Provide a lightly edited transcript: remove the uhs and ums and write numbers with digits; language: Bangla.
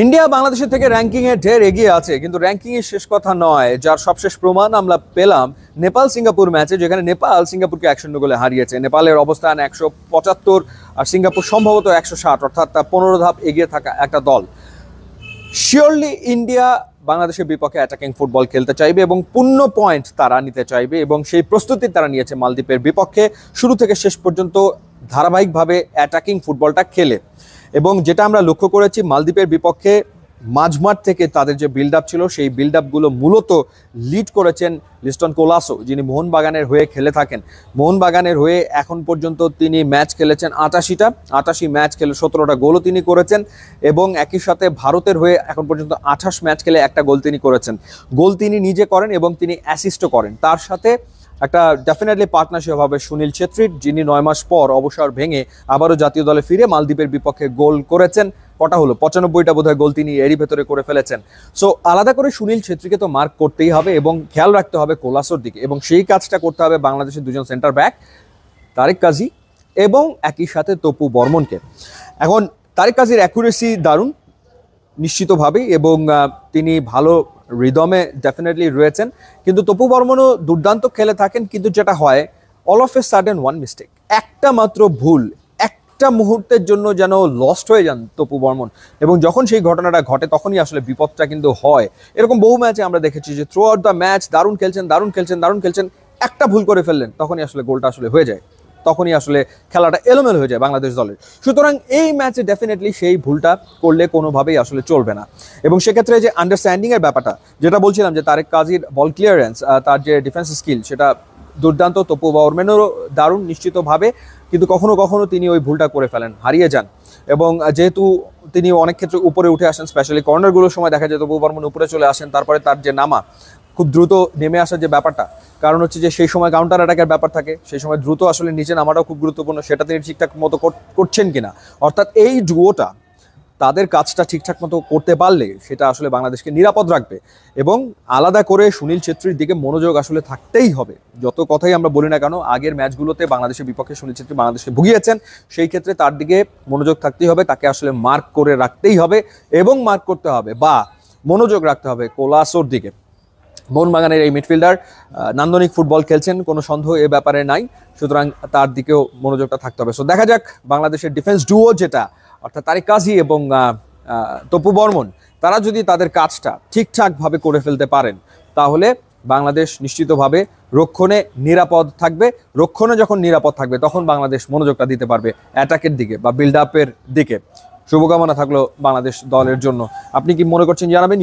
ইন্ডিয়া বাংলাদেশের থেকে র্যাঙ্কিং এ ঢের এগিয়ে আছে, কিন্তু র্যাঙ্কিং এর শেষ কথা নয়। যার সবশেষ প্রমাণ আমরা পেলাম নেপাল সিঙ্গাপুর ম্যাচে, যেখানে নেপাল সিঙ্গাপুরকে 1-0 গোলে হারিয়েছে। নেপালের অবস্থান 175 আর সিঙ্গাপুর সম্ভবত 160, অর্থাৎ 15 ধাপ এগিয়ে থাকা একটা দল। শিওরলি ইন্ডিয়া বাংলাদেশের বিপক্ষে অ্যাটাকিং ফুটবল খেলতে চাইবে এবং পূর্ণ পয়েন্ট তারা নিতে চাইবে, এবং সেই প্রস্তুতি তারা নিয়েছে মালদ্বীপের বিপক্ষে শুরু থেকে শেষ পর্যন্ত ধারাবাহিকভাবে অ্যাটাকিং ফুটবলটা খেলে। এবং যেটা আমরা লক্ষ্য করেছি, মালদ্বীপের বিপক্ষে মাঝমাঠ থেকে তাদের যে বিল্ড আপ ছিল, সেই বিল্ড আপগুলো মূলত লিড করেছেন লিস্টন কোলাসো, যিনি মোহনবাগানের হয়ে খেলে থাকেন। মোহনবাগানের হয়ে এখন পর্যন্ত তিনি ম্যাচ খেলেছেন 88 ম্যাচ খেলে 17টা গোলও তিনি করেছেন, এবং একই সাথে ভারতের হয়ে এখন পর্যন্ত 28 ম্যাচ খেলে একটা গোল তিনি করেছেন। গোল তিনি নিজে করেন এবং তিনি অ্যাসিস্টও করেন। তার সাথে একটা ডেফিনেটলি পার্টনারশিপ হবে সুনীল ছেত্রীর, যিনি 9 মাস পর অবসর ভেঙে আবারও জাতীয় দলে ফিরে মালদ্বীপের বিপক্ষে গোল করেছেন। কটা হলো? 95টা বোধহয় গোল তিনি এরই ভেতরে করে ফেলেছেন। সো আলাদা করে সুনীল ছেত্রীকে তো মার্ক করতেই হবে এবং খেয়াল রাখতে হবে কোলাসোর দিকে, এবং সেই কাজটা করতে হবে বাংলাদেশের দুজন সেন্টার ব্যাক তারেক কাজী এবং একই সাথে তপু বর্মনকে। এখন তারেক কাজীর অ্যাকুরেসি দারুণ নিশ্চিতভাবেই, এবং তিনি ভালো রিদমে ডেফিনেটলি রয়েছেন, কিন্তু তপু বর্মনও দুর্দান্ত খেলে থাকেন। কিন্তু যেটা হয়, all of a sudden one mistake, একটা মাত্র ভুল, একটা মুহূর্তের জন্য যেন লস্ট হয়ে যান তপু বর্মন, এবং যখন সেই ঘটনাটা ঘটে তখনই আসলে বিপদটা কিন্তু হয়। এরকম বহু ম্যাচে আমরা দেখেছি যে থ্রু আউট দ্য ম্যাচ দারুণ খেলছেন, একটা ভুল করে ফেললেন, তখনই আসলে গোলটা আসলে হয়ে যায়, তখনই আসলে খেলাটা এলোমেলো হয়ে যায় বাংলাদেশ দলের। সুতরাং এই ম্যাচে ডেফিনেটলি সেই ভুলটা করলে কোনোভাবেই আসলে চলবে না। এবং সেক্ষেত্রে যে আন্ডারস্ট্যান্ডিংয়ের ব্যাপারটা, যেটা বলছিলাম যে তারেক কাজীর বল ক্লিয়ারেন্স, তার যে ডিফেন্স স্কিল, সেটা দুর্দান্ত। তপু বর্মনেরও দারুণ নিশ্চিতভাবে, কিন্তু কখনো কখনো তিনি ওই ভুলটা করে ফেলেন, হারিয়ে যান। এবং যেহেতু তিনি অনেক ক্ষেত্রে উপরে উঠে আসেন, স্পেশালি কর্নারগুলোর সময় দেখা যায় তপু বর্মন উপরে চলে আসেন, তারপরে তার যে নামা, খুব দ্রুত নেমে আসার যে ব্যাপারটা, কারণ হচ্ছে যে সেই সময় কাউন্টার অ্যাটাকের ব্যাপার থাকে, সেই সময় দ্রুত আসলে নিচে নামাটাও খুব গুরুত্বপূর্ণ, সেটা তিনি ঠিকঠাক মতো করছেন কিনা। অর্থাৎ এই ডুয়োটা তাদের কাজটা ঠিকঠাক মতো করতে পারলে সেটা আসলে বাংলাদেশকে নিরাপদ রাখবে। এবং আলাদা করে সুনীল ছেত্রীর দিকে মনোযোগ আসলে থাকতেই হবে। যত কথাই আমরা বলি না কেন, আগের ম্যাচগুলোতে বাংলাদেশের বিপক্ষে সুনীল ছেত্রী বাংলাদেশকে ভুগিয়েছেন, সেই ক্ষেত্রে তার দিকে মনোযোগ থাকতেই হবে, তাকে আসলে মার্ক করে রাখতেই হবে, এবং মার্ক করতে হবে বা মনোযোগ রাখতে হবে কোলাসোর দিকে। মোহনবাগানের এই মিডফিল্ডার নান্দনিক ফুটবল খেলছেন, কোনো সন্দেহ এ ব্যাপারে নাই, সুতরাং তার দিকেও মনোযোগটা থাকতে হবে। সো দেখা যাক বাংলাদেশের ডিফেন্স ডুও যেটা, অর্থাৎ তারেক কাজী এবং তপু বর্মন, তারা যদি তাদের কাজটা ঠিকঠাকভাবে করে ফেলতে পারেন, তাহলে বাংলাদেশ নিশ্চিতভাবে রক্ষণে নিরাপদ থাকবে। রক্ষণে যখন নিরাপদ থাকবে, তখন বাংলাদেশ মনোযোগটা দিতে পারবে অ্যাটাকের দিকে বা বিল্ড আপের দিকে। শুভকামনা থাকলো বাংলাদেশ দলের জন্য। আপনি কি মনে করছেন জানাবেন।